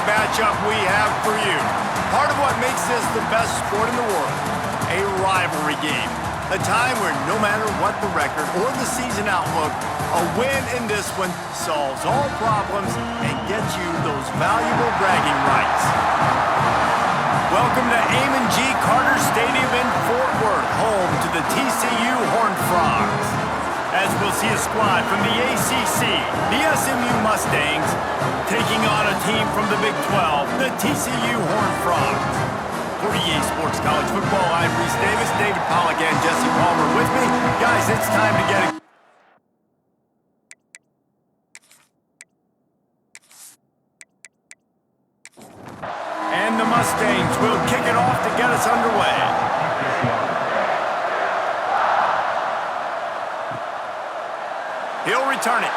matchup we have for you. Part of what makes this the best sport in the world, a rivalry game. A time where no matter what the record or the season outlook, a win in this one solves all problems and gets you those valuable bragging rights. Welcome to Amon G. Carter Stadium in Fort Worth, home to the TCU Horned Frogs. As we'll see a squad from the ACC, the SMU Mustangs, taking on a team from the Big 12, the TCU Horned Frogs. For EA Sports College Football, I'm Reese Davis, David Pollack, and Jesse Palmer with me. Guys, it's time to get it. And the Mustangs will kick it off to get us underway. He'll return it.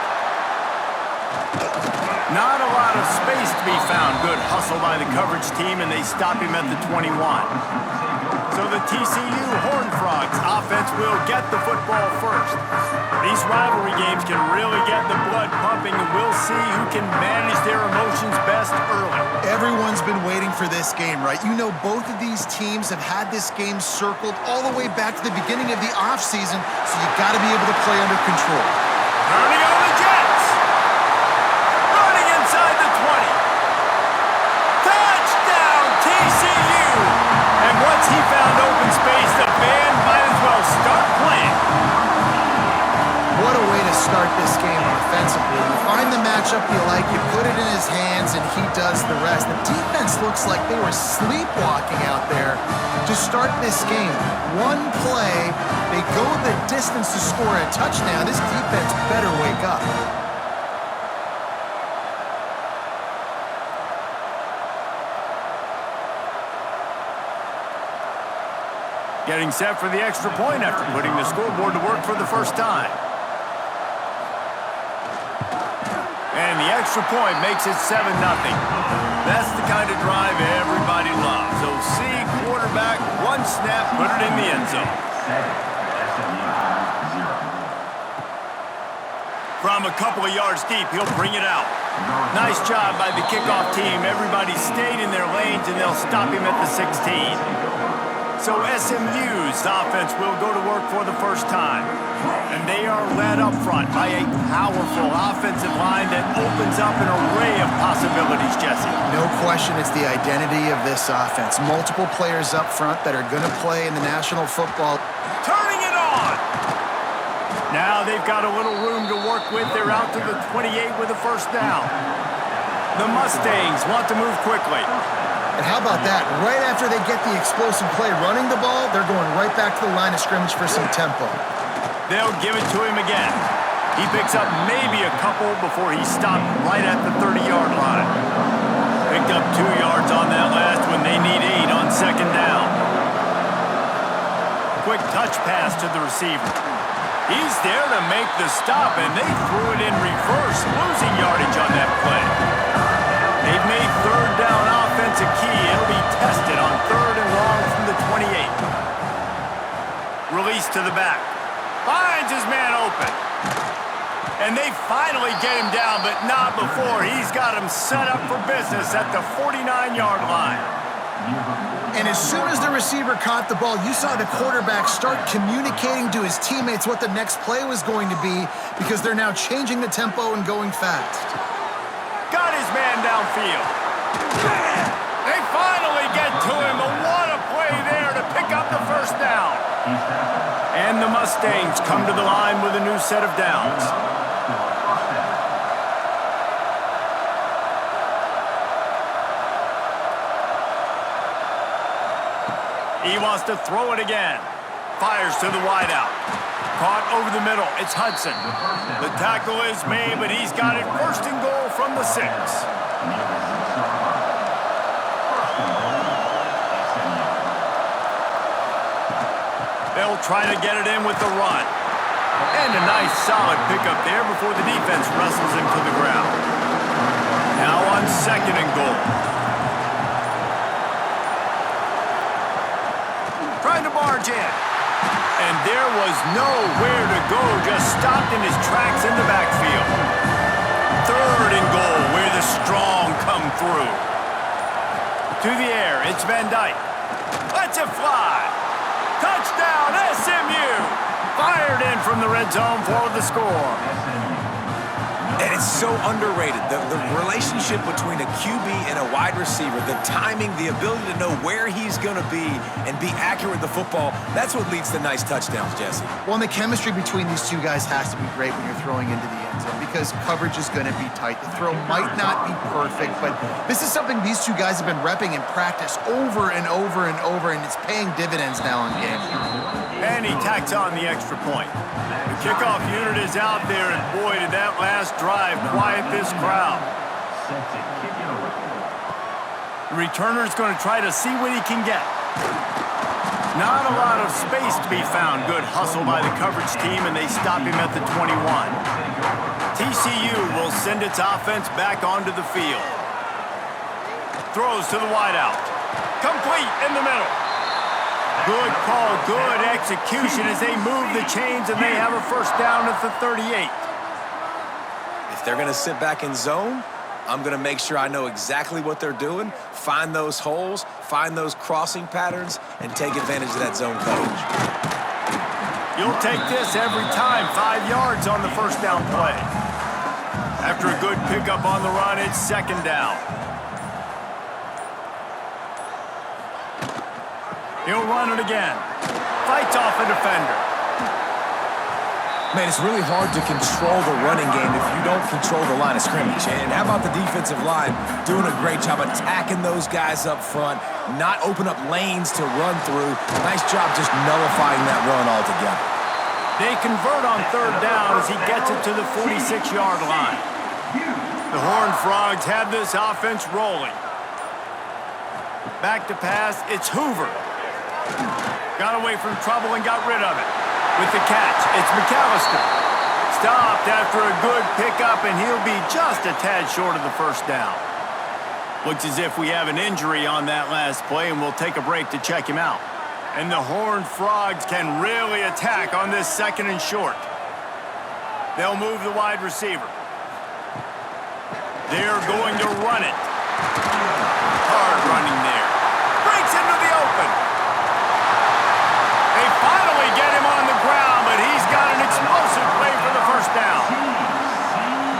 Not a lot of space to be found. Good hustle by the coverage team, and they stop him at the 21. So the TCU Horned Frogs offense will get the football first. These rivalry games can really get the blood pumping, and we'll see who can manage their emotions best early. Everyone's been waiting for this game, right? You know, both of these teams have had this game circled all the way back to the beginning of the offseason, so you got to be able to play under control. Turning on the Jets. Running inside the 20. Touchdown, TCU. And once he found open space, the band might as well start playing. What a way to start this game offensively. You find the matchup you like, you put it in his hands, and he does the rest. The defense looks like they were sleepwalking out there to start this game. One play, they go the distance to score a touchdown. This defense better wake up. Getting set for the extra point after putting the scoreboard to work for the first time. And the extra point makes it 7-0. That's the kind of drive everybody loves. So see quarterback, one snap, put it in the end zone. From a couple of yards deep, he'll bring it out. Nice job by the kickoff team. Everybody stayed in their lanes, and they'll stop him at the 16. So SMU's offense will go to work for the first time. And they are led up front by a powerful offensive line that opens up an array of possibilities, Jesse. No question it's the identity of this offense. Multiple players up front that are going to play in the National Football. Turning it on! Now they've got a little room to work with. They're out to the 28 with a first down. The Mustangs want to move quickly. And how about that? Right after they get the explosive play running the ball, they're going right back to the line of scrimmage for some tempo. They'll give it to him again. He picks up maybe a couple before he stopped right at the 30-yard line. Picked up 2 yards on that last one. They need 8 on second down. Quick touch pass to the receiver. He's there to make the stop, and they threw it in reverse, losing yardage on that play. They've made third down offense a key. It'll be tested on 3rd and long from the 28. Release to the back. Finds his man open. And they finally get him down, but not before. He's got him set up for business at the 49-yard line. And as soon as the receiver caught the ball, you saw the quarterback start communicating to his teammates what the next play was going to be because they're now changing the tempo and going fast. Got his man downfield. They finally get to him. What a play there to pick up the first down. And the Mustangs come to the line with a new set of downs. He wants to throw it again. Fires to the wideout. Caught over the middle. It's Hudson. The tackle is made, but he's got it first and goal from the 6. They'll try to get it in with the run. And a nice solid pickup there before the defense wrestles him to the ground. Now on second and goal. Trying to barge in. And there was nowhere to go, just stopped in his tracks in the backfield. Third and goal, where the strong come through. To the air, it's Van Dyke. Lets it fly. Touchdown, SMU. Fired in from the red zone for the score. And it's so underrated. The relationship between a QB and a wide receiver, the timing, the ability to know where he's going to be and be accurate with the football, that's what leads to nice touchdowns, Jesse. Well, and the chemistry between these two guys has to be great when you're throwing into the end zone because coverage is going to be tight. The throw might not be perfect, but this is something these two guys have been repping in practice over and over and over, and it's paying dividends now in game. And he tacks on the extra point. The kickoff unit is out there, and boy, did that last drive quiet this crowd. The returner's going to try to see what he can get. Not a lot of space to be found. Good hustle by the coverage team, and they stop him at the 21. TCU will send its offense back onto the field. Throws to the wideout. Complete in the middle. Good call, good execution as they move the chains, and they have a first down at the 38. If they're going to sit back in zone, I'm going to make sure I know exactly what they're doing, find those holes, find those crossing patterns, and take advantage of that zone coverage. You'll take this every time. 5 yards on the first down play. After a good pickup on the run, it's second down. He'll run it again. Fights off a defender. Man, it's really hard to control the running game if you don't control the line of scrimmage. And how about the defensive line doing a great job attacking those guys up front, not open up lanes to run through. Nice job just nullifying that run altogether. They convert on third down as he gets it to the 46-yard line. The Horned Frogs have this offense rolling. Back to pass, it's Hoover. Got away from trouble and got rid of it. With the catch, it's McAllister. Stopped after a good pickup, and he'll be just a tad short of the first down. Looks as if we have an injury on that last play, and we'll take a break to check him out. And the Horned Frogs can really attack on this second and short. They'll move the wide receiver. They're going to run it. Hard running there. Breaks into the open. They finally get him on the ground, but he's got an explosive play for the first down.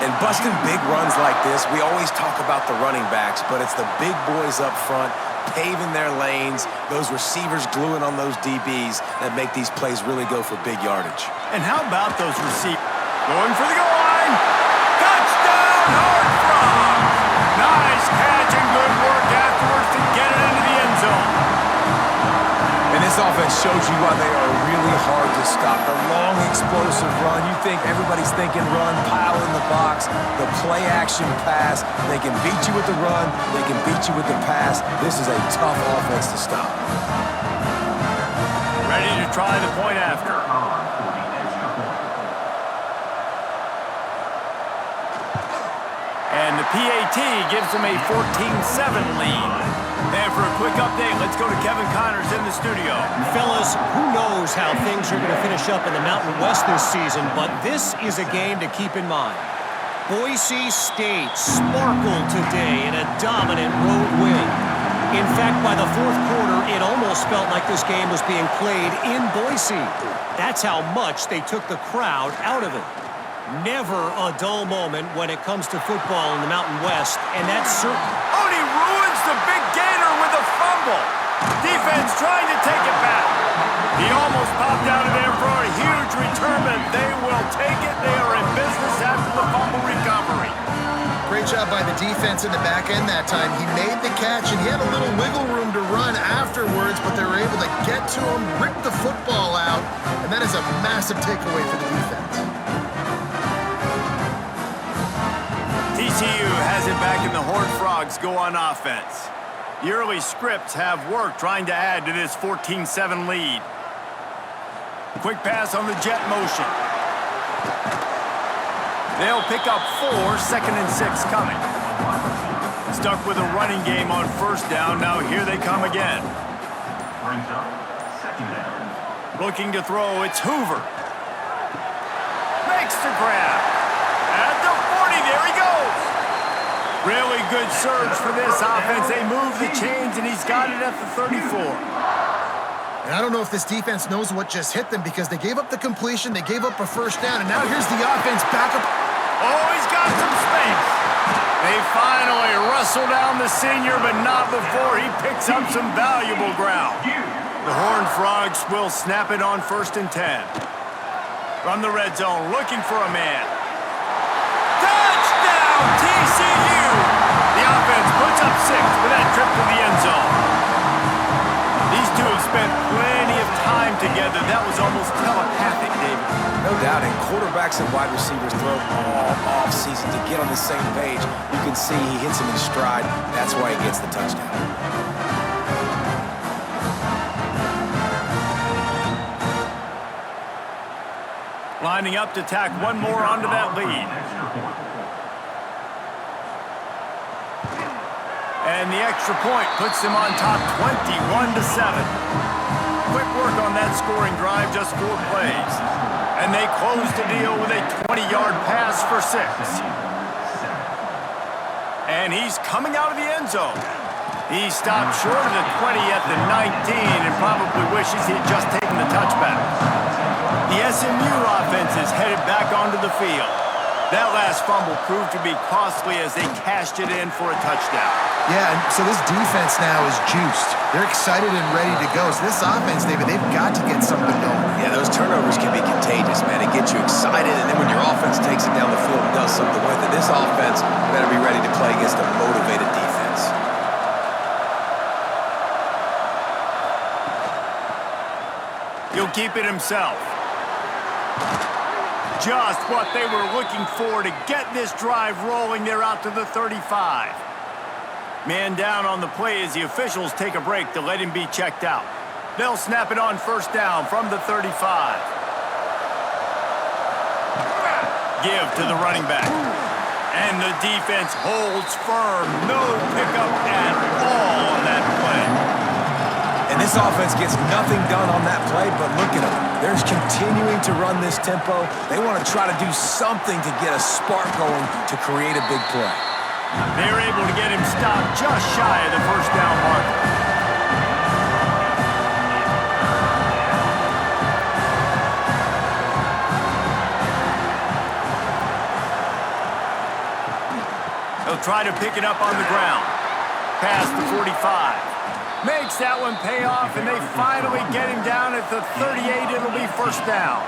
And busting big runs like this, we always talk about the running backs, but it's the big boys up front paving their lanes, those receivers gluing on those DBs that make these plays really go for big yardage. And how about those receivers? Going for the goal line. Touchdown, Horned Frogs. Nice catch and good work afterwards to get it into the end zone. And this offense shows you why they are really hard to stop. The long, explosive run. You think everybody's thinking run, pile in the box. The play-action pass. They can beat you with the run. They can beat you with the pass. This is a tough offense to stop. Ready to try the point after. And the PAT gives them a 14-7 lead. And for a quick update, let's go to Kevin Connors in the studio. Fellas, who knows how things are going to finish up in the Mountain West this season, but this is a game to keep in mind. Boise State sparkled today in a dominant road win. In fact, by the fourth quarter, it almost felt like this game was being played in Boise. That's how much they took the crowd out of it. Never a dull moment when it comes to football in the Mountain West, and that's certain. Oh, and he ruins the big gator with a fumble. Defense trying to take it back. He almost popped out of there for a huge return, but they will take it. They are in business after the fumble recovery. Great job by the defense in the back end that time. He made the catch, and he had a little wiggle room to run afterwards, but they were able to get to him, rip the football out, and that is a massive takeaway for the defense. TCU has it back, and the Horned Frogs go on offense. The early scripts have worked trying to add to this 14-7 lead. Quick pass on the jet motion. They'll pick up 4, second and 6 coming. Stuck with a running game on first down. Now here they come again. Looking to throw, it's Hoover. Makes the grab. At the 40, there he goes. Really good surge for this offense. They move the chains, and he's got it at the 34. And I don't know if this defense knows what just hit them because they gave up the completion, they gave up a first down, and now here's the offense back up. Oh, he's got some space. They finally wrestle down the senior, but not before he picks up some valuable ground. The Horned Frogs will snap it on 1st and 10. From the red zone, looking for a man. Touchdown, TCU! The offense puts up 6 for that trip to the end zone. These two have spent plenty of time together. That was almost telepathic, David. No doubt, and quarterbacks and wide receivers throw all off-season to get on the same page. You can see he hits him in stride. That's why he gets the touchdown. Lining up to tack one more onto that lead. And the extra point puts them on top 21-7. Quick work on that scoring drive, just 4 plays. And they close the deal with a 20-yard pass for 6. And he's coming out of the end zone. He stopped short of the 20 at the 19 and probably wishes he had just taken the touchback. The SMU offense is headed back onto the field. That last fumble proved to be costly as they cashed it in for a touchdown. Yeah, and so this defense now is juiced. They're excited and ready to go. So this offense, David, they've got to get something going. Yeah, those turnovers can be contagious, man. It gets you excited, and then when your offense takes it down the field and does something with it, this offense better be ready to play against a motivated defense. He'll keep it himself. Just what they were looking for to get this drive rolling. They're out to the 35. Man down on the play as the officials take a break to let him be checked out. They'll snap it on 1st down from the 35. Give to the running back. And the defense holds firm. No pickup at all on that play. And this offense gets nothing done on that play, but look at them. They're continuing to run this tempo. They want to try to do something to get a spark going to create a big play. They're able to get him stopped just shy of the 1st down mark. They'll try to pick it up on the ground. Past the 45. Makes that one pay off, and they finally get him down at the 38. It'll be 1st down.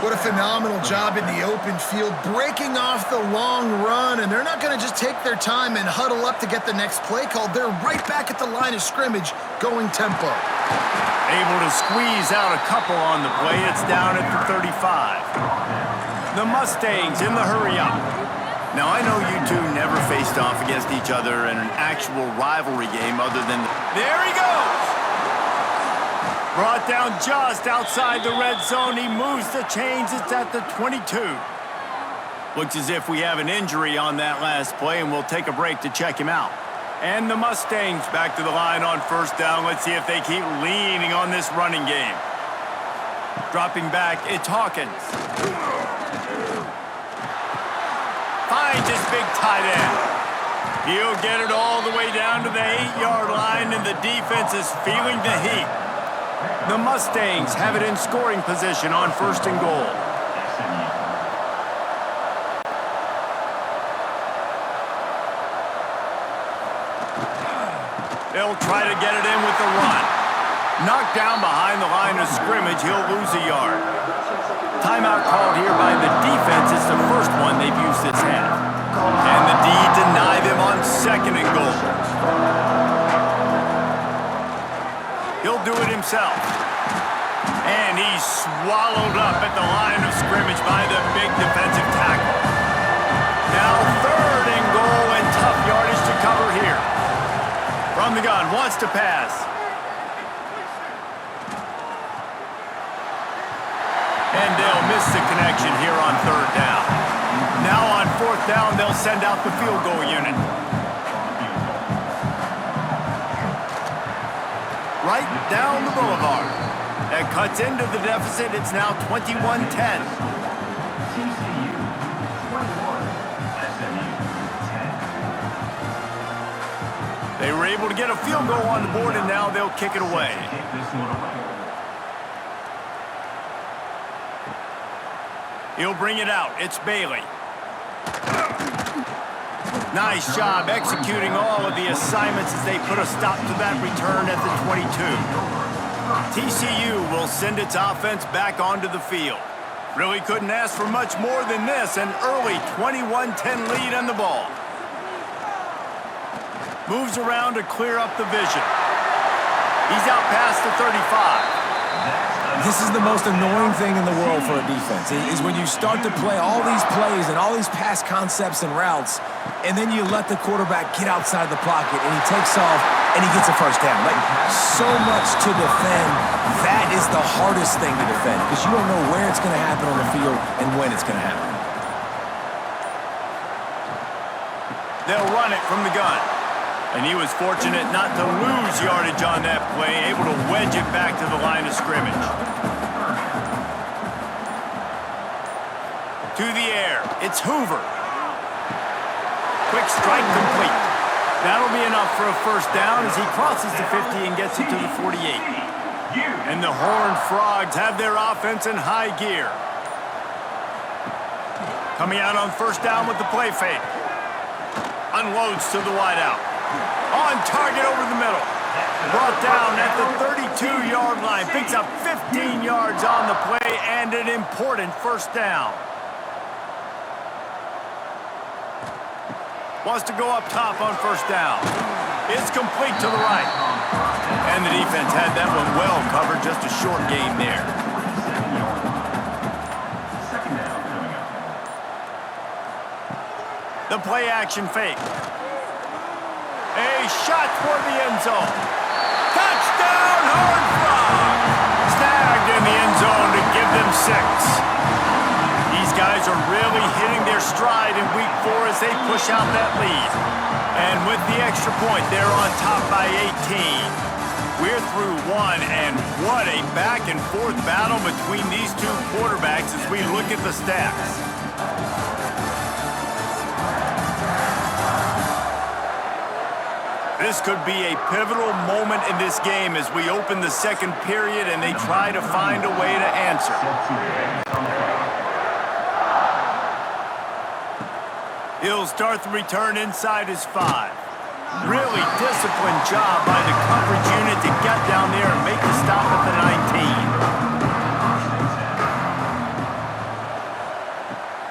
What a phenomenal job in the open field, breaking off the long run, and they're not going to just take their time and huddle up to get the next play called. They're right back at the line of scrimmage, going tempo. Able to squeeze out a couple on the play. It's down at the 35. The Mustangs in the hurry-up. Now, I know you two never faced off against each other in an actual rivalry game other than... There he goes! Brought down just outside the red zone. He moves the chains. It's at the 22. Looks as if we have an injury on that last play, and we'll take a break to check him out. And the Mustangs back to the line on 1st down. Let's see if they keep leaning on this running game. Dropping back, it's Hawkins. Finds his big tight end. He'll get it all the way down to the 8-yard line, and the defense is feeling the heat. The Mustangs have it in scoring position on 1st and goal. They'll try to get it in with the run. Knocked down behind the line of scrimmage, he'll lose a yard. Timeout called here by the defense. It's the first one they've used this half. And the D deny them on 2nd and goal. He'll do it himself. And he's swallowed up at the line of scrimmage by the big defensive tackle. Now 3rd and goal, and tough yardage to cover here. From the gun, wants to pass. And they'll miss the connection here on 3rd down. Now on 4th down, they'll send out the field goal unit. Right down the boulevard. That cuts into the deficit. It's now 21-10. TCU 21, SMU 10. They were able to get a field goal on the board, and now they'll kick it away. He'll bring it out. It's Bailey. Nice job executing all of the assignments as they put a stop to that return at the 22. TCU will send its offense back onto the field. Really couldn't ask for much more than this, an early 21-10 lead on the ball. Moves around to clear up the vision. He's out past the 35. This is the most annoying thing in the world for a defense, is when you start to play all these plays and all these pass concepts and routes, and then you let the quarterback get outside the pocket, and he takes off, and he gets a first down. Like, so much to defend. That is the hardest thing to defend, because you don't know where it's going to happen on the field and when it's going to happen. They'll run it from the gun. And he was fortunate not to lose yardage on that play, able to wedge it back to the line of scrimmage. To the air, it's Hoover. Quick strike complete. That'll be enough for a first down as he crosses the 50 and gets it to the 48. And the Horned Frogs have their offense in high gear. Coming out on first down with the play fake. Unloads to the wideout. On target over the middle. Brought down at the 32-yard line. Picks up 15 yards on the play and an important first down. Wants to go up top on first down. It's complete to the right. And the defense had that one well covered. Just a short gain there. The play action fake. A shot toward the end zone. Touchdown, Horned Frogs! Snagged in the end zone to give them 6. These guys are really hitting their stride in week 4 as they push out that lead. And with the extra point, they're on top by 18. We're through 1, and what a back-and-forth battle between these two quarterbacks as we look at the stats. This could be a pivotal moment in this game as we open the second period and they try to find a way to answer. He'll start the return inside his 5. Really disciplined job by the coverage unit to get down there and make the stop at the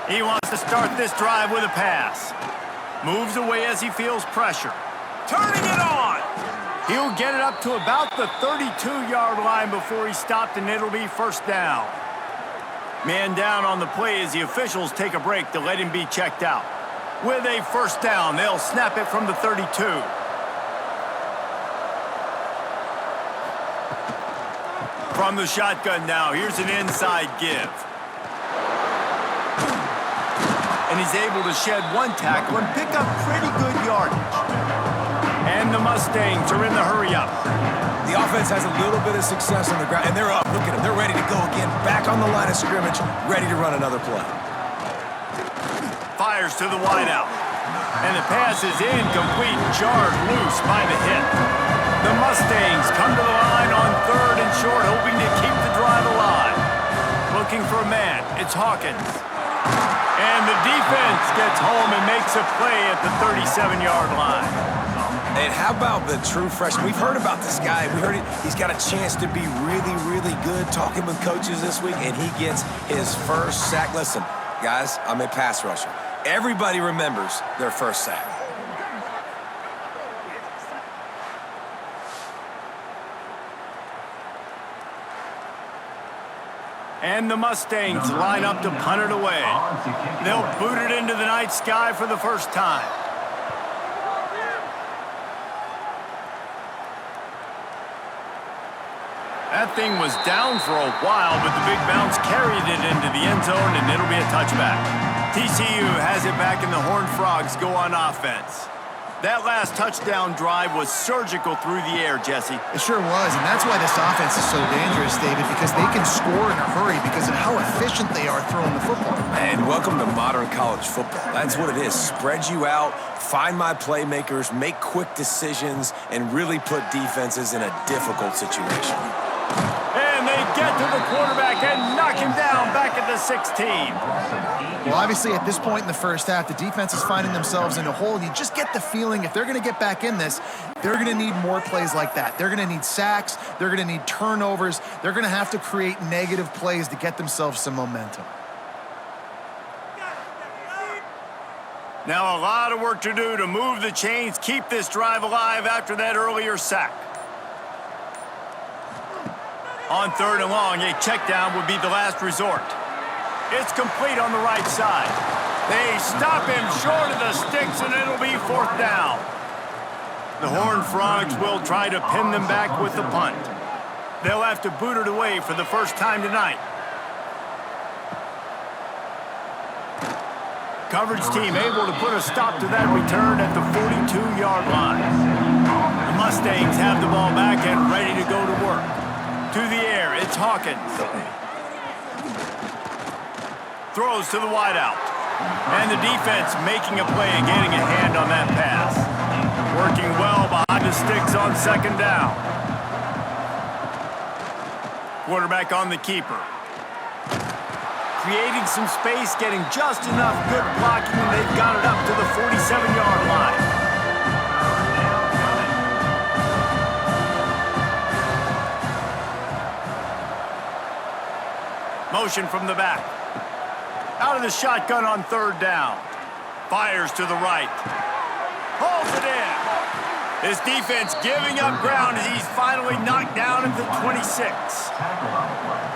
19. He wants to start this drive with a pass. Moves away as he feels pressure. Turning it on! He'll get it up to about the 32-yard line before he's stopped, and it'll be first down. Man down on the play as the officials take a break to let him be checked out. With a first down, they'll snap it from the 32. From the shotgun now, here's an inside give. And he's able to shed one tackle and pick up pretty good yardage. And the Mustangs are in the hurry-up. The offense has a little bit of success on the ground, and they're up. Look at them. They're ready to go again. Back on the line of scrimmage, ready to run another play. Fires to the wideout. And the pass is incomplete, jarred loose by the hit. The Mustangs come to the line on 3rd and short, hoping to keep the drive alive. Looking for a man. It's Hawkins. And the defense gets home and makes a play at the 37-yard line. And how about the true freshman? We've heard about this guy. We heard he's got a chance to be really, really good. Talking with coaches this week, and he gets his first sack. Listen, guys, I'm a pass rusher. Everybody remembers their first sack. And the Mustangs line up to punt it away. They'll boot it into the night sky for the first time. That thing was down for a while, but the big bounce carried it into the end zone, and it'll be a touchback. TCU has it back, and the Horned Frogs go on offense. That last touchdown drive was surgical through the air, Jesse. It sure was, and that's why this offense is so dangerous, David, because they can score in a hurry because of how efficient they are throwing the football. And welcome to modern college football. That's what it is. Spread you out, find my playmakers, make quick decisions, and really put defenses in a difficult situation. And they get to the quarterback and knock him down back at the 16. Well, obviously, at this point in the first half, the defense is finding themselves in a hole. You just get the feeling if they're going to get back in this, they're going to need more plays like that. They're going to need sacks. They're going to need turnovers. They're going to have to create negative plays to get themselves some momentum. Now a lot of work to do to move the chains, keep this drive alive after that earlier sack. On 3rd and long, a check down would be the last resort. It's complete on the right side. They stop him short of the sticks, and it'll be 4th down. The Horned Frogs will try to pin them back with the punt. They'll have to boot it away for the first time tonight. Coverage team able to put a stop to that return at the 42-yard line. The Mustangs have the ball back and ready to go to work. To the air, it's Hawkins. Throws to the wideout. And the defense making a play and getting a hand on that pass. Working well behind the sticks on 2nd down. Quarterback on the keeper. Creating some space, getting just enough good blocking, and they've got it up to the 47-yard line. Motion from the back. Out of the shotgun on 3rd down. Fires to the right. Holds it in. His defense giving up ground as he's finally knocked down at the 26.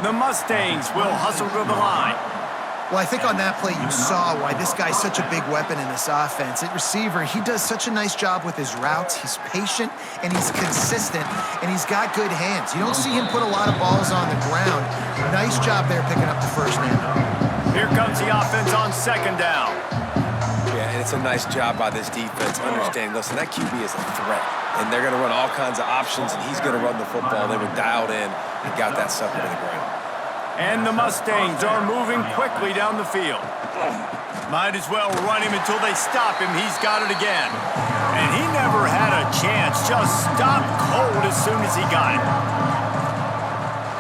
The Mustangs will hustle to the line. Well, I think on that play you saw why this guy's such a big weapon in this offense. At receiver, he does such a nice job with his routes. He's patient, and he's consistent, and he's got good hands. You don't see him put a lot of balls on the ground. Nice job there picking up the first down. Here comes the offense on 2nd down. Yeah, and it's a nice job by this defense understanding, listen, that QB is a threat, and they're going to run all kinds of options, and he's going to run the football. They were dialed in and got that sucker to the ground. And the Mustangs are moving quickly down the field. Might as well run him until they stop him. He's got it again. And he never had a chance. Just stopped cold as soon as he got it.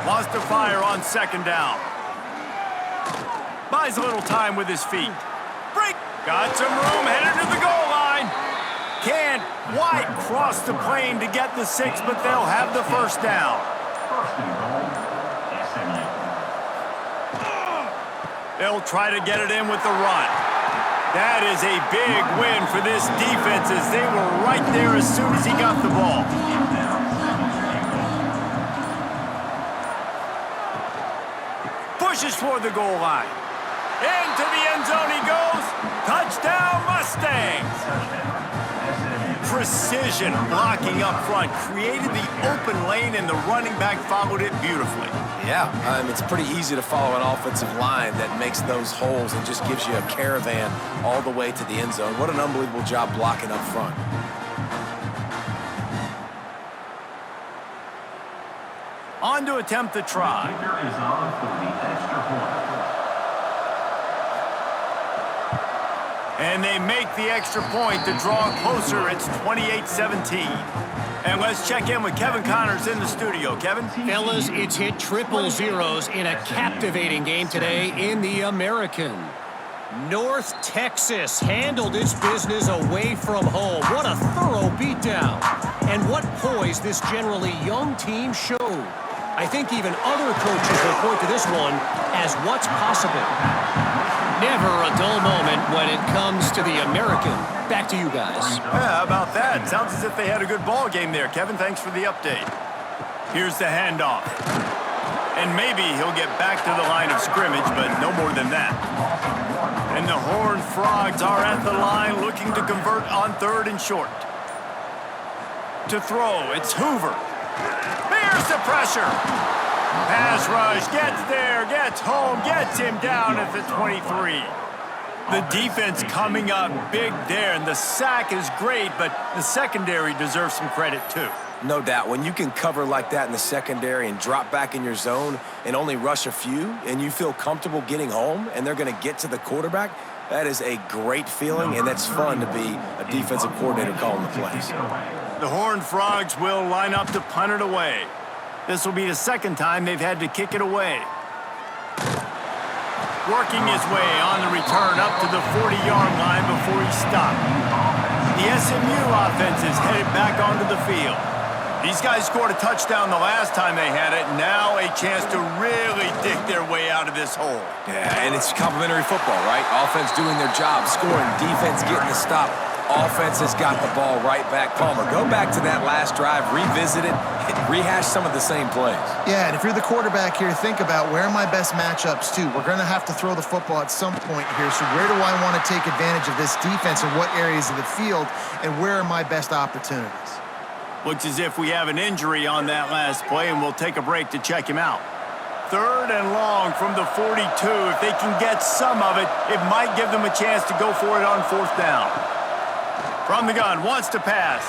Lost to fire on 2nd down. Buys a little time with his feet. Break. Got some room, headed to the goal line. Can't quite cross the plane to get the 6, but they'll have the 1st down. They'll try to get it in with the run. That is a big win for this defense as they were right there as soon as he got the ball. Pushes toward the goal line. Into the end zone he goes. Touchdown Mustangs. Precision blocking up front created the open lane, and the running back followed it beautifully. Yeah, it's pretty easy to follow an offensive line that makes those holes and just gives you a caravan all the way to the end zone. What an unbelievable job blocking up front. On to attempt the try. And they make the extra point to draw closer. It's 28-17. And let's check in with Kevin Connors in the studio. Kevin? Fellas, it's hit triple zeros in a captivating game today in the American. North Texas handled its business away from home. What a thorough beatdown. And what poise this generally young team showed. I think even other coaches will point to this one as what's possible. Never a dull moment when it comes to the American. Back to you guys. Yeah, how about that? Sounds as if they had a good ball game there. Kevin, thanks for the update. Here's the handoff. And maybe he'll get back to the line of scrimmage, but no more than that. And the Horned Frogs are at the line looking to convert on 3rd and short. To throw, it's Hoover. There's the pressure. Pass rush, gets there, gets home, gets him down at the 23. The defense coming up big there, and the sack is great, but the secondary deserves some credit too. No doubt. When you can cover like that in the secondary and drop back in your zone and only rush a few, and you feel comfortable getting home and they're going to get to the quarterback, that is a great feeling, and that's fun to be a defensive coordinator calling the plays. The Horned Frogs will line up to punt it away. This will be the second time they've had to kick it away. Working his way on the return up to the 40-yard line before he stopped. The SMU offense is headed back onto the field. These guys scored a touchdown the last time they had it. Now a chance to really dig their way out of this hole. Yeah, and it's complimentary football, right? Offense doing their job, scoring, defense getting the stop. Offense has got the ball right back. Palmer, go back to that last drive, revisit it, and rehash some of the same plays. Yeah, and if you're the quarterback here, think about where are my best matchups too. We're going to have to throw the football at some point here, so where do I want to take advantage of this defense and what areas of the field, and where are my best opportunities? Looks as if we have an injury on that last play, and we'll take a break to check him out. 3rd and long from the 42. If they can get some of it, it might give them a chance to go for it on 4th down. From the gun, wants to pass.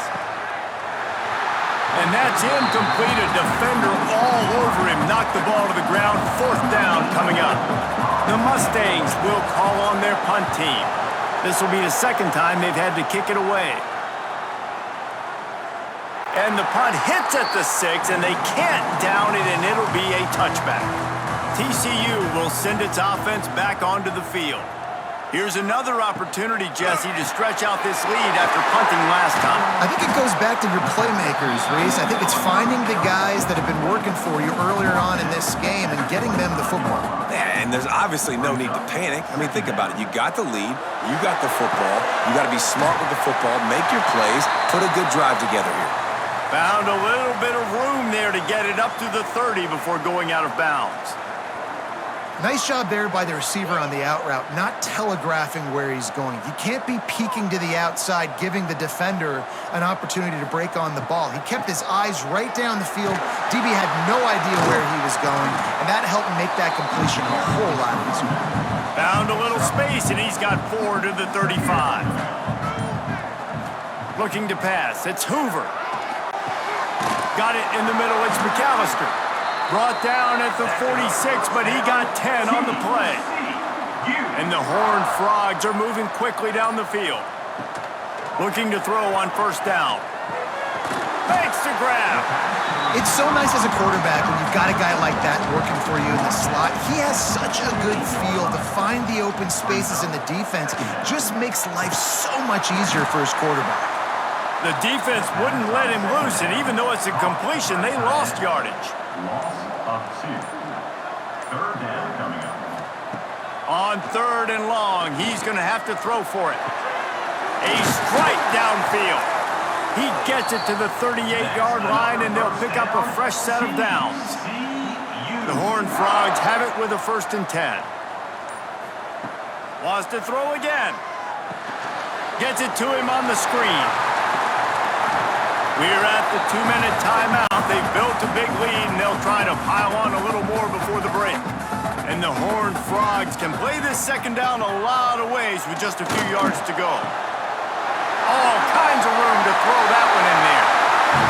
And that's incomplete. A defender all over him. Knocked the ball to the ground. 4th down coming up. The Mustangs will call on their punt team. This will be the second time they've had to kick it away. And the punt hits at the 6, and they can't down it, and it'll be a touchback. TCU will send its offense back onto the field. Here's another opportunity, Jesse, to stretch out this lead after punting last time. I think it goes back to your playmakers, Reese. I think it's finding the guys that have been working for you earlier on in this game and getting them the football. Yeah, and there's obviously no need to panic. I mean, think about it. You got the lead. You got the football. You got to be smart with the football, make your plays, put a good drive together here. Found a little bit of room there to get it up to the 30 before going out of bounds. Nice job there by the receiver on the out route, not telegraphing where he's going. You can't be peeking to the outside, giving the defender an opportunity to break on the ball. He kept his eyes right down the field. DB had no idea where he was going, and that helped make that completion a whole lot easier. Found a little space, and he's got 4 to the 35. Looking to pass. It's Hoover. Got it in the middle. It's McAllister. Brought down at the 46, but he got 10 on the play. And the Horned Frogs are moving quickly down the field. Looking to throw on 1st down. Makes the grab. It's so nice as a quarterback when you've got a guy like that working for you in the slot. He has such a good feel to find the open spaces in the defense. Just makes life so much easier for his quarterback. The defense wouldn't let him loose, and even though it's a completion, they lost yardage. Loss of 2. 3rd down coming up. On 3rd and long, he's going to have to throw for it. A strike downfield. He gets it to the 38-yard line, and they'll pick up a fresh set of downs. The Horned Frogs have it with a 1st and 10. Wants to throw again. Gets it to him on the screen. We're at the 2-minute timeout. They've built a big lead, and they'll try to pile on a little more before the break. And the Horned Frogs can play this 2nd down a lot of ways with just a few yards to go. All kinds of room to throw that one in there.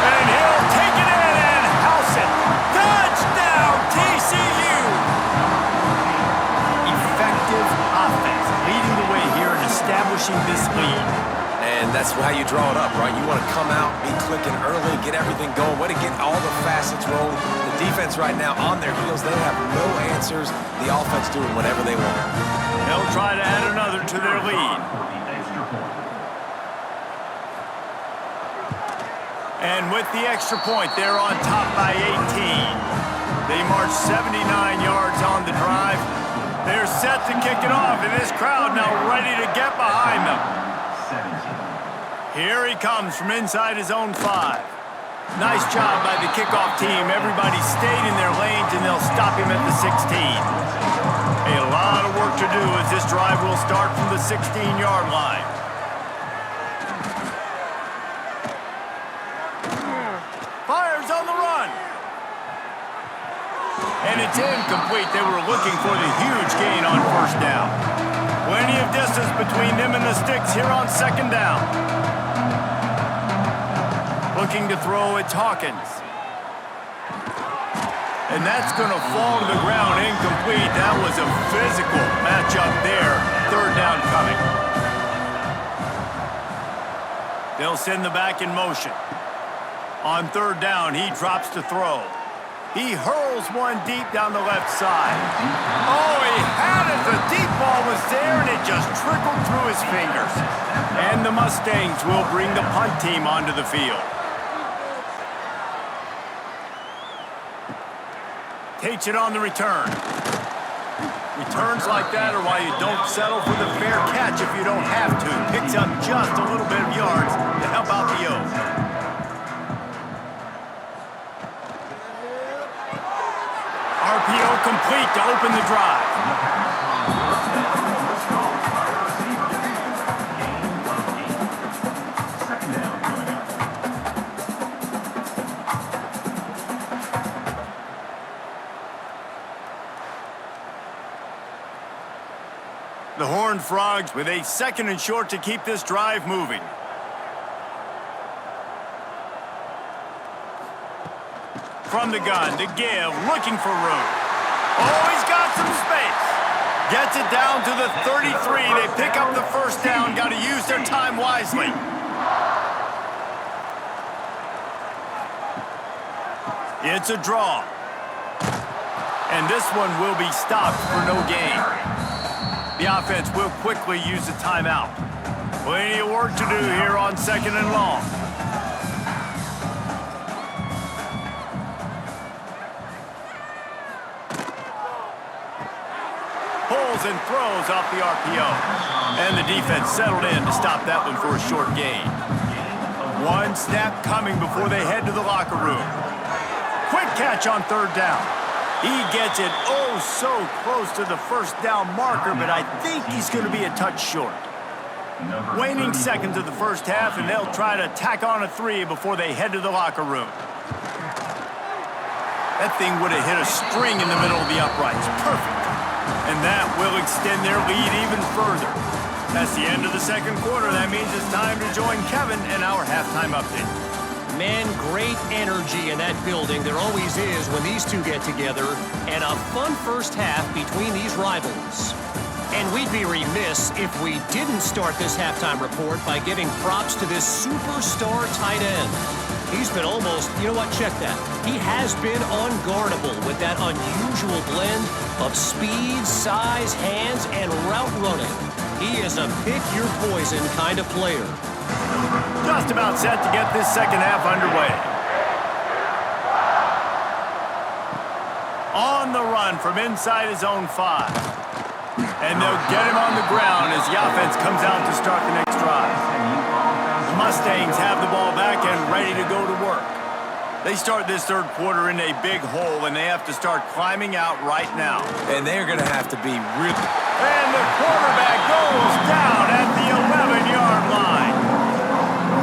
And he'll take it in and house it. Touchdown, TCU! Effective offense leading the way here and establishing this lead. And that's how you draw it up, right? You want to come out, be clicking early, get everything going, way to get all the facets rolling. The defense right now on their heels, they have no answers. The offense doing whatever they want. They'll try to add another to their lead. And with the extra point, they're on top by 18. They march 79 yards on the drive. They're set to kick it off, and this crowd now ready to get behind them. Here he comes from inside his own 5. Nice job by the kickoff team. Everybody stayed in their lanes, and they'll stop him at the 16. A lot of work to do as this drive will start from the 16-yard line. Fires on the run. And it's incomplete. They were looking for the huge gain on 1st down. Plenty of distance distance between them and the sticks here on second down. Looking to throw, it's Hawkins. And that's going to fall to the ground incomplete. That was a physical matchup there. Third down coming. They'll send the back in motion. On third down, he drops to throw. He hurls one deep down the left side. Oh, he had it. The deep ball was there, and it just trickled through his fingers. And the Mustangs will bring the punt team onto the field. Takes it on the return. Returns like that are why you don't settle for the fair catch if you don't have to. Picks up just a little bit of yards to help out the O's. RPO complete to open the drive. The Horned Frogs with a second and short to keep this drive moving. From the gun to give, looking for room. Oh, he's got some space. Gets it down to the 33. They pick up the first down. Got to use their time wisely. It's a draw. And this one will be stopped for no gain. The offense will quickly use the timeout. Plenty of work to do here on second and long. Pulls and throws off the RPO. And the defense settled in to stop that one for a short gain. One snap coming before they head to the locker room. Quick catch on third down. He gets it oh so close to the first down marker, but I think he's going to be a touch short. Waning seconds of the first half, and they'll try to tack on a 3 before they head to the locker room. That thing would have hit a string in the middle of the uprights. Perfect. And that will extend their lead even further. That's the end of the second quarter. That means it's time to join Kevin in our halftime update. Man, great energy in that building. There always is when these two get together. And a fun first half between these rivals. And we'd be remiss if we didn't start this halftime report by giving props to this superstar tight end. He's been almost, you know what, check that. He has been unguardable with that unusual blend of speed, size, hands, and route running. He is a pick-your-poison kind of player. Just about set to get this second half underway. On the run from inside his own 5. And they'll get him on the ground as the offense comes out to start the next drive. The Mustangs have the ball back and ready to go to work. They start this third quarter in a big hole, and they have to start climbing out right now. And they're going to have to be really... And the quarterback goes down at the 11-yard line.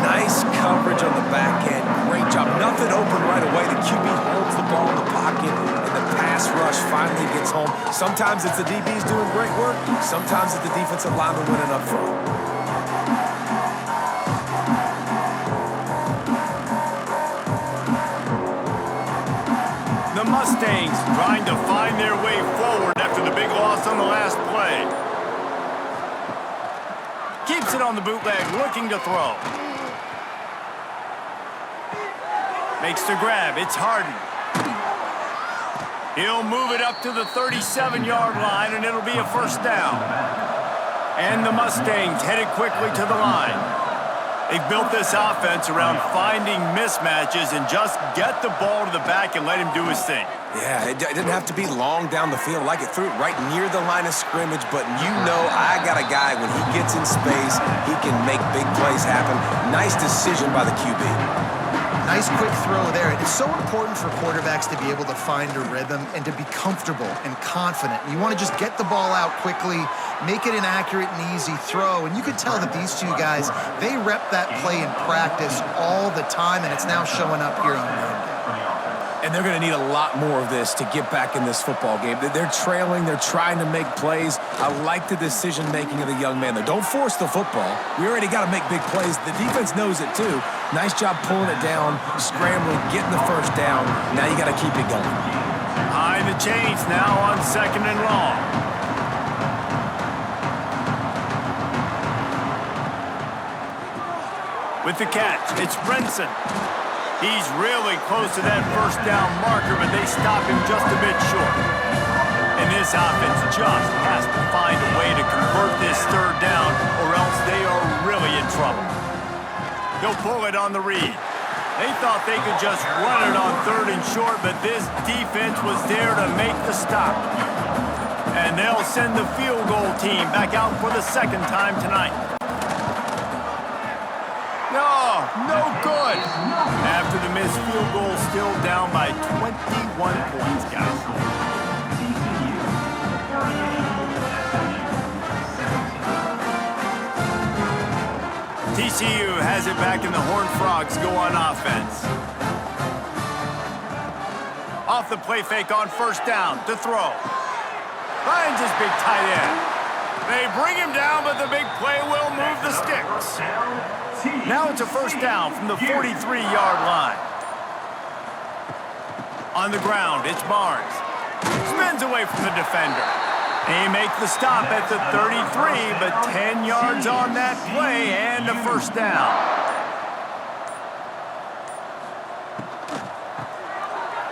Nice coverage on the back end. Great job. Nothing open right away. The QB holds the ball in the pocket, and the pass rush finally gets home. Sometimes it's the DBs doing great work. Sometimes it's the defensive lineman winning up front. The Mustangs trying to find their way forward after the big loss on the last play. Keeps it on the bootleg, looking to throw. Makes the grab, it's Harden. He'll move it up to the 37-yard line, and it'll be a first down. And the Mustangs headed quickly to the line. They've built this offense around finding mismatches and just get the ball to the back and let him do his thing. Yeah, it didn't have to be long down the field. Like it threw it right near the line of scrimmage, but you know I got a guy, when he gets in space, he can make big plays happen. Nice decision by the QB. Nice quick throw there. It's so important for quarterbacks to be able to find a rhythm and to be comfortable and confident. You want to just get the ball out quickly, make it an accurate and easy throw. And you can tell that these two guys, they rep that play in practice all the time, and it's now showing up here on game day. And they're going to need a lot more of this to get back in this football game. They're trailing. They're trying to make plays. I like the decision-making of the young man, though. Don't force the football. We already got to make big plays. The defense knows it, too. Nice job pulling it down, scrambling, getting the first down. Now you got to keep it going. Behind the chains now on 2nd and long. With the catch, it's Brinson. He's really close to that first down marker, but they stop him just a bit short. And this offense just has to find a way to convert this 3rd down, or else they are really in trouble. They'll pull it on the read. They thought they could just run it on 3rd and short, but this defense was there to make the stop. And they'll send the field goal team back out for the 2nd time tonight. No good. After the missed field goal, still down by 21 points, guys. TCU has it back in the Horned Frogs go on offense. Off the play fake on 1st down to throw. Finds his big tight end. They bring him down, but the big play will move the sticks. Now it's a 1st down from the 43-yard line. On the ground, it's Barnes. Spins away from the defender. They make the stop at the 33, but 10 yards on that play and a 1st down.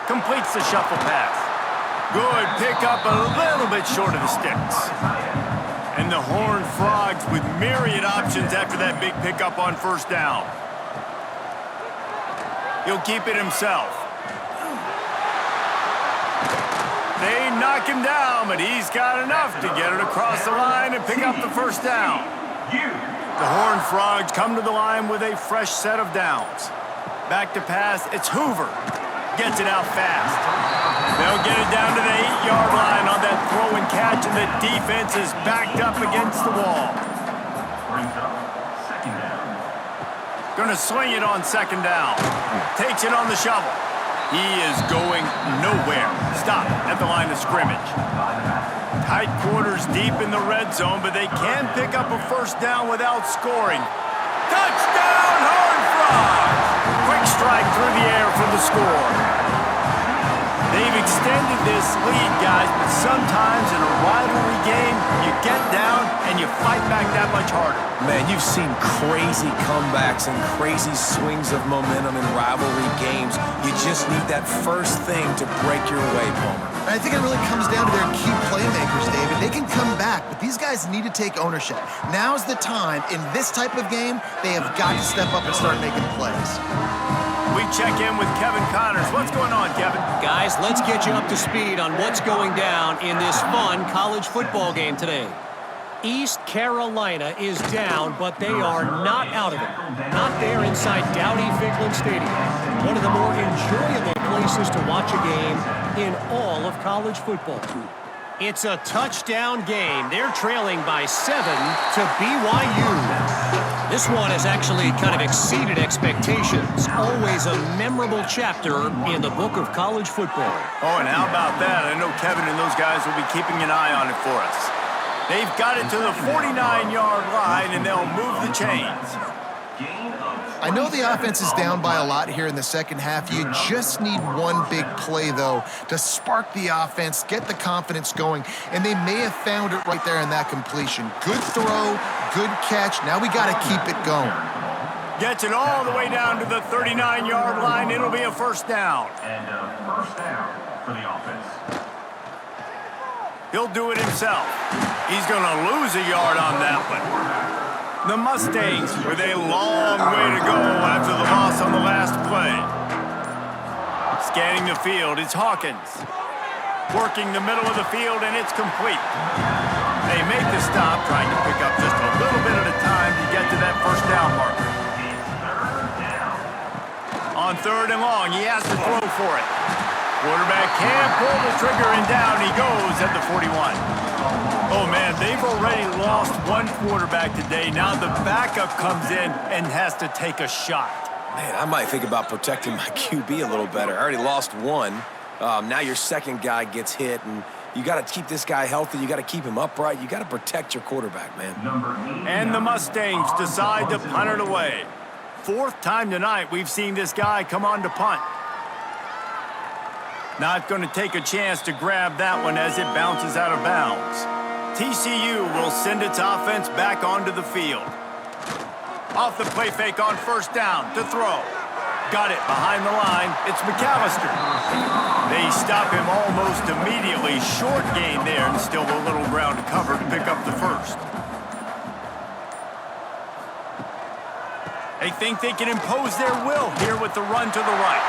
Completes the shuffle pass. Good pickup, a little bit short of the sticks. And the Horned Frogs with myriad options after that big pickup on 1st down. He'll keep it himself. They knock him down, but he's got enough to get it across the line and pick up the 1st down. The Horned Frogs come to the line with a fresh set of downs. Back to pass, it's Hoover. Gets it out fast. They'll get it down to the 8-yard line on that throw and catch, and the defense is backed up against the wall. Gonna swing it on 2nd down. Takes it on the shovel. He is going nowhere. Stop at the line of scrimmage. Tight quarters deep in the red zone, but they can pick up a 1st down without scoring. Touchdown, Horned Frogs! Quick strike through the air for the score. They've extended this lead, guys, but sometimes in a rivalry game, you get down and you fight back that much harder. Man, you've seen crazy comebacks and crazy swings of momentum in rivalry games. You just need that first thing to break your way, Palmer. I think it really comes down to their key playmakers, David. They can come back, but these guys need to take ownership. Now's the time. In this type of game, they have got to step up and start making plays. We check in with Kevin Connors. What's going on, Kevin? Guys, let's get you up to speed on what's going down in this fun college football game today. East Carolina is down, but they are not out of it. Not there inside Dowdy-Ficklen Stadium. One of the more enjoyable places to watch a game in all of college football. It's a touchdown game. They're trailing by 7 to BYU. This one has actually kind of exceeded expectations. Always a memorable chapter in the book of college football. Oh, and how about that? I know Kevin and those guys will be keeping an eye on it for us. They've got it to the 49-yard line, and they'll move the chains. I know the offense is down by a lot here in the 2nd half. You just need one big play, though, to spark the offense, get the confidence going, and they may have found it right there in that completion. Good throw, good catch. Now we got to keep it going. Gets it all the way down to the 39-yard line. It'll be a 1st down. And a 1st down for the offense. He'll do it himself. He's going to lose a yard on that one. The Mustangs with a long way to go after the loss on the last play. Scanning the field, it's Hawkins. Working the middle of the field, and it's complete. They make the stop, trying to pick up just a little bit at a time to get to that 1st down marker. On 3rd and long, he has to throw for it. Quarterback can't pull the trigger, and down he goes at the 41. Oh, man, they've already lost one quarterback today. Now the backup comes in and has to take a shot. Man, I might think about protecting my QB a little better. I already lost one. Now your second guy gets hit, and you got to keep this guy healthy. You got to keep him upright. You got to protect your quarterback, man. And the Mustangs decide to punt it away. Fourth time tonight we've seen this guy come on to punt. Not going to take a chance to grab that one as it bounces out of bounds. TCU will send its offense back onto the field. Off the play fake on first down to throw. Got it behind the line. It's McAllister. They stop him almost immediately. Short gain there and still a little ground to cover to pick up the first. They think they can impose their will here with the run to the right.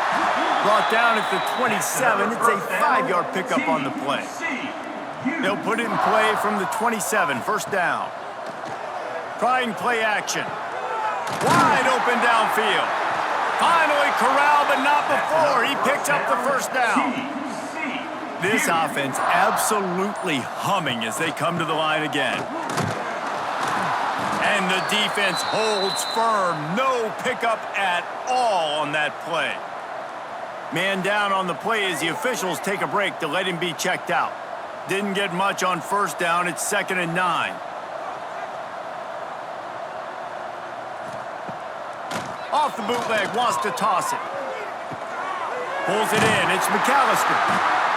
Brought down at the 27. It's a 5-yard pickup on the play. They'll put it in play from the 27. First down. Trying play action. Wide open downfield. Finally corralled, but not before. He picks up the first down. This offense absolutely humming as they come to the line again. And the defense holds firm. No pickup at all on that play. Man down on the play as the officials take a break to let him be checked out. Didn't get much on first down. It's 2nd and 9. Off the bootleg, wants to toss it. Pulls it in, it's McAllister.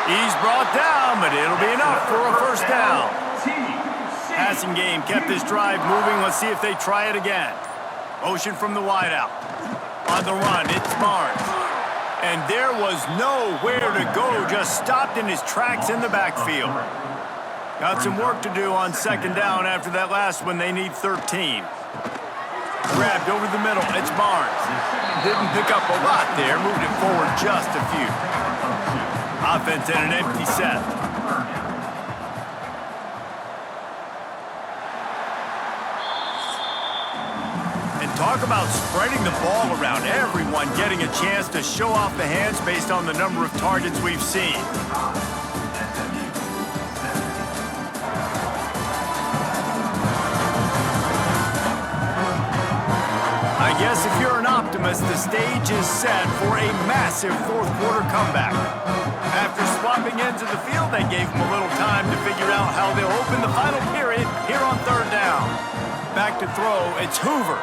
He's brought down, but it'll be enough for a first down. Passing game kept this drive moving. Let's see if they try it again. Motion from the wideout. On the run, it's Barnes. And there was nowhere to go, just stopped in his tracks in the backfield. Got some work to do on second down after that last one. They need 13. Grabbed over the middle, it's Barnes. Didn't pick up a lot there, moved it forward just a few. Offense in an empty set. And talk about spreading the ball around, everyone getting a chance to show off the hands based on the number of targets we've seen. I guess if you're an optimist, the stage is set for a massive fourth-quarter comeback. After swapping ends of the field, they gave them a little time to figure out how they'll open the final period here on third down. Back to throw, it's Hoover.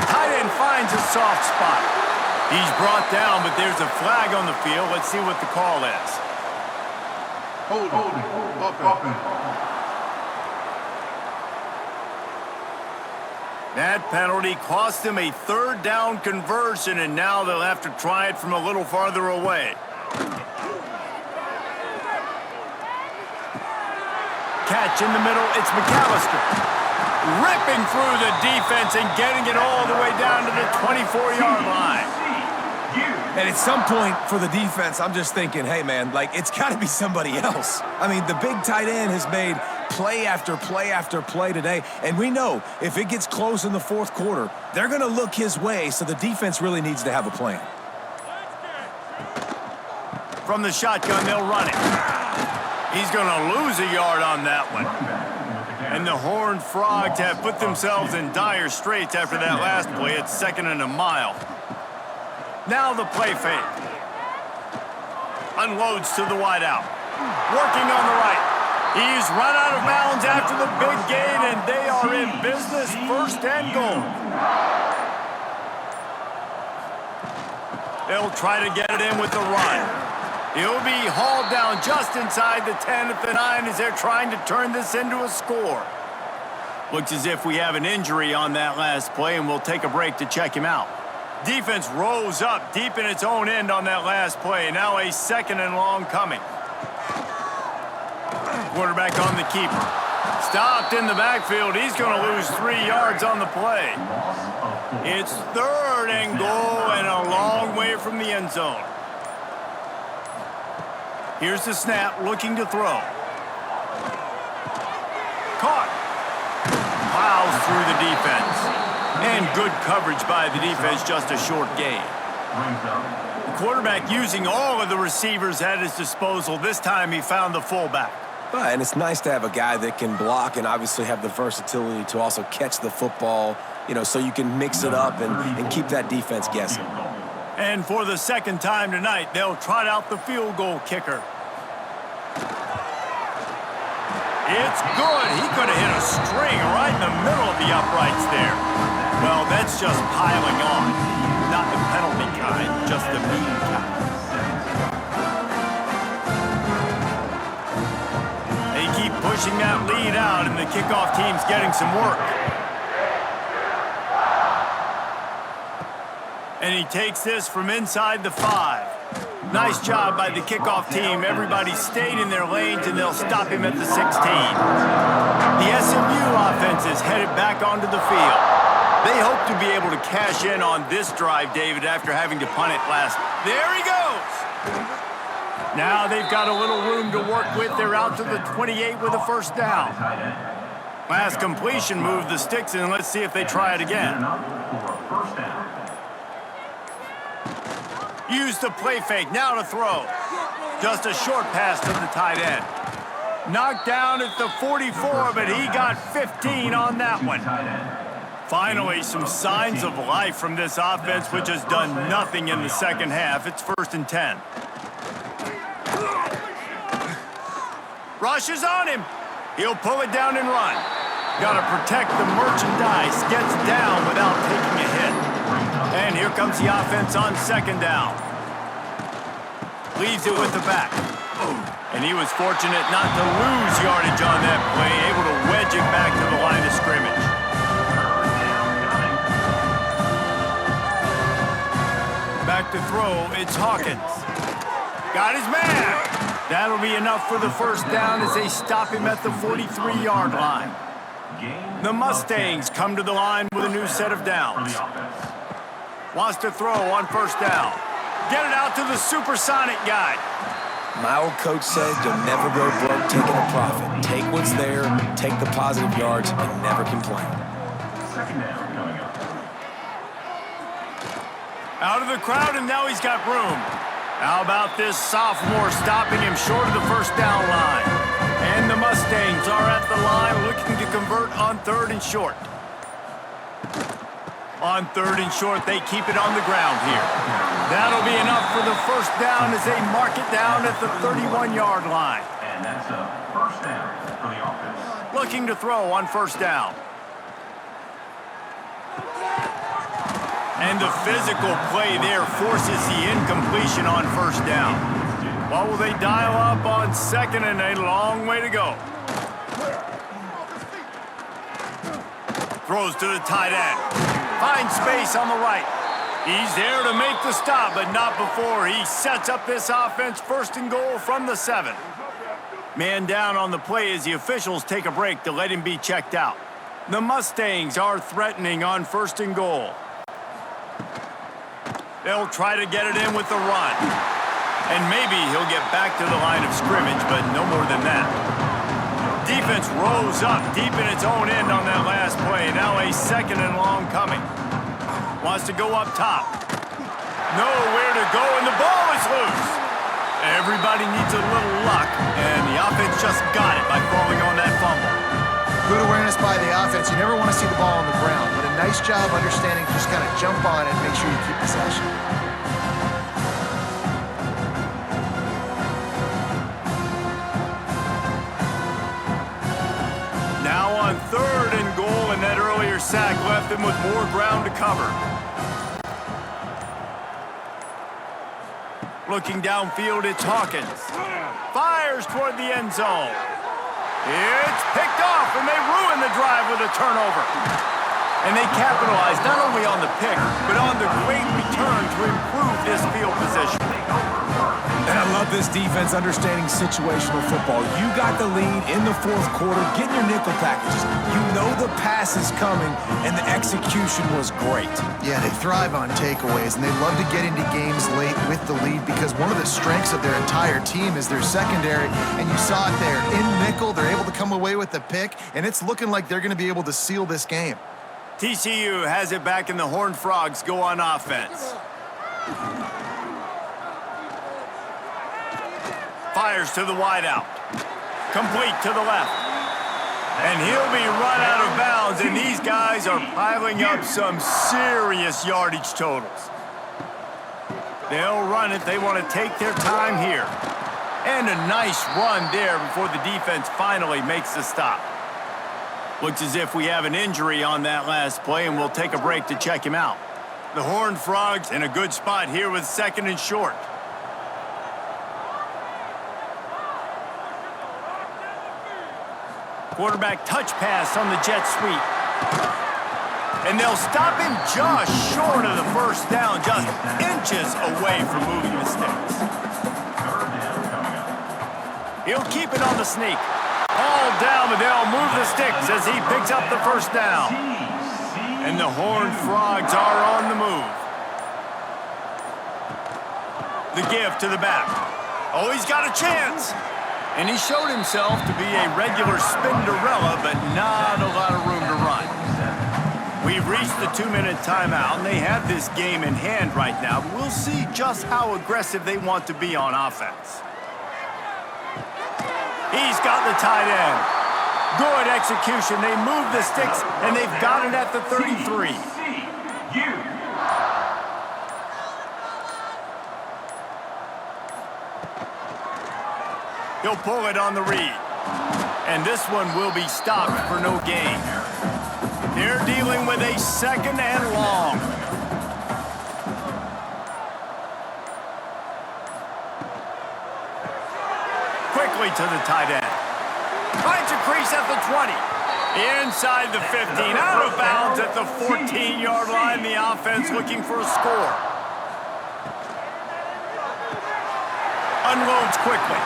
Tight end finds a soft spot. He's brought down, but there's a flag on the field. Let's see what the call is. Holding. That penalty cost them a third down conversion, and now they'll have to try it from a little farther away. Catch in the middle, it's McAllister. Ripping through the defense and getting it all the way down to the 24-yard line. And at some point for the defense, I'm just thinking, hey, man, like, it's got to be somebody else. I mean, the big tight end has made play after play after play today, and we know if it gets close in the fourth quarter, they're going to look his way, so the defense really needs to have a plan. From the shotgun, they'll run it. He's going to lose a yard on that one. And the Horned Frogs have put themselves in dire straits after that last play. It's 2nd and a mile. Now the play fake. Unloads to the wideout. Working on the right. He's run out of bounds after the big gain, and they are in business, 1st and goal. They'll try to get it in with the run. He'll be hauled down just inside the 10 at the 9 as they're trying to turn this into a score. Looks as if we have an injury on that last play, and we'll take a break to check him out. Defense rose up deep in its own end on that last play. Now a 2nd and long coming. Quarterback on the keeper. Stopped in the backfield. He's going to lose 3 yards on the play. It's 3rd and goal and a long way from the end zone. Here's the snap, looking to throw. Caught. Plows through the defense. And good coverage by the defense, just a short gain. The quarterback using all of the receivers at his disposal. This time he found the fullback. And it's nice to have a guy that can block and obviously have the versatility to also catch the football, so you can mix it up and keep that defense guessing. And for the second time tonight, they'll trot out the field goal kicker. It's good. He could have hit a string right in the middle of the uprights there. Well, that's just piling on. Not the penalty kind, just the mean kind. They keep pushing that lead out, and the kickoff team's getting some work. And he takes this from inside the 5. Nice job by the kickoff team. Everybody stayed in their lanes, and they'll stop him at the 16. The SMU offense is headed back onto the field. They hope to be able to cash in on this drive, David, after having to punt it last. There he goes! Now they've got a little room to work with. They're out to the 28 with a first down. Last completion moved the sticks in. Let's see if they try it again. Use the play fake, now to throw. Just a short pass to the tight end. Knocked down at the 44, but he got 15 on that one. Finally, some signs of life from this offense, which has done nothing in the second half. It's 1st and 10. Rush is on him. He'll pull it down and run. Got to protect the merchandise. Gets down without taking a hit. And here comes the offense on 2nd down. Leaves it with the back. And he was fortunate not to lose yardage on that play, able to wedge it back to the line of scrimmage. Back to throw, it's Hawkins. Got his man. That'll be enough for the first down as they stop him at the 43-yard line. The Mustangs come to the line with a new set of downs. Wants to throw on 1st down. Get it out to the supersonic guy. My old coach said you'll never go broke taking a profit. Take what's there, take the positive yards, and never complain. Second down coming up. Out of the crowd, and now he's got room. How about this sophomore stopping him short of the first down line? And the Mustangs are at the line looking to convert on 3rd and short. On 3rd and short, they keep it on the ground here. That'll be enough for the first down as they mark it down at the 31-yard line. And that's a first down for the offense. Looking to throw on 1st down. And the physical play there forces the incompletion on 1st down. What will they dial up on 2nd and a long way to go? Throws to the tight end. Finds space on the right. He's there to make the stop, but not before he sets up this offense 1st and goal from the 7. Man down on the play as the officials take a break to let him be checked out. The Mustangs are threatening on 1st and goal. They'll try to get it in with the run. And maybe he'll get back to the line of scrimmage, but no more than that. Defense rose up deep in its own end on that last play. Now a 2nd and long coming. Wants to go up top. Nowhere to go, and the ball is loose. Everybody needs a little luck, and the offense just got it by falling on that fumble. Good awareness by the offense. You never want to see the ball on the ground, but a nice job understanding to just kind of jump on it and make sure you keep possession. Now on 3rd and goal, and that earlier sack left them with more ground to cover. Looking downfield, it's Hawkins. Fires toward the end zone. It's picked off, and they ruin the drive with a turnover. And they capitalize not only on the pick, but on the great return to improve this field position. And I love this defense understanding situational football. You got the lead in the 4th quarter, getting your nickel packages. You know the pass is coming, and the execution was great. Yeah, they thrive on takeaways, and they love to get into games late with the lead because one of the strengths of their entire team is their secondary, and you saw it there. In nickel, they're able to come away with the pick, and it's looking like they're going to be able to seal this game. TCU has it back, and the Horned Frogs go on offense. Fires to the wideout. Complete to the left. And he'll be run out of bounds, and these guys are piling up some serious yardage totals. They'll run it. They want to take their time here. And a nice run there before the defense finally makes the stop. Looks as if we have an injury on that last play, and we'll take a break to check him out. The Horned Frogs in a good spot here with 2nd and short. Quarterback touch pass on the jet sweep. And they'll stop him just short of the first down, just inches away from moving the sticks. He'll keep it on the sneak. All down, but they'll move the sticks as he picks up the first down. And the Horned Frogs are on the move. The give to the back. Oh, he's got a chance. And he showed himself to be a regular Spinderella, but not a lot of room to run. We've reached the 2-minute timeout, and they have this game in hand right now. But we'll see just how aggressive they want to be on offense. He's got the tight end. Good execution. They move the sticks, and they've got it at the 33. He'll pull it on the read. And this one will be stopped for no gain. They're dealing with a 2nd and long. Quickly to the tight end. Finds a crease at the 20. Inside the 15. Out of bounds at the 14-yard line. The offense looking for a score. Unloads quickly.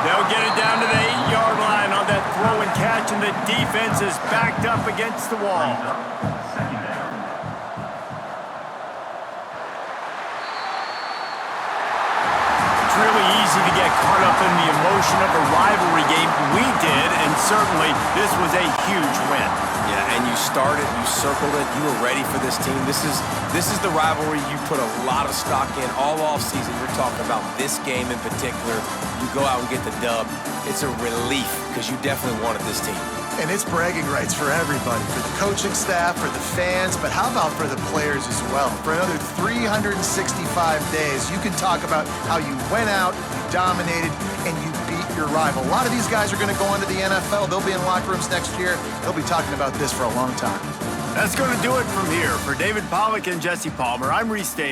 They'll get it down to the 8-yard line on that throw and catch, and the defense is backed up against the wall. It's really easy to get caught up in the emotion of a rivalry game. We did, and certainly this was a huge win. Yeah, and you started, you circled it, you were ready for this team. This is the rivalry you put a lot of stock in all offseason. We're talking about this game in particular. You go out and get the dub. It's a relief because you definitely wanted this team. And it's bragging rights for everybody, for the coaching staff, for the fans, but how about for the players as well? For another 365 days, you can talk about how you went out, you dominated, and you beat your rival. A lot of these guys are going to go on to the NFL. They'll be in locker rooms next year. They'll be talking about this for a long time. That's going to do it from here. For David Pollack and Jesse Palmer, I'm Reese Davis.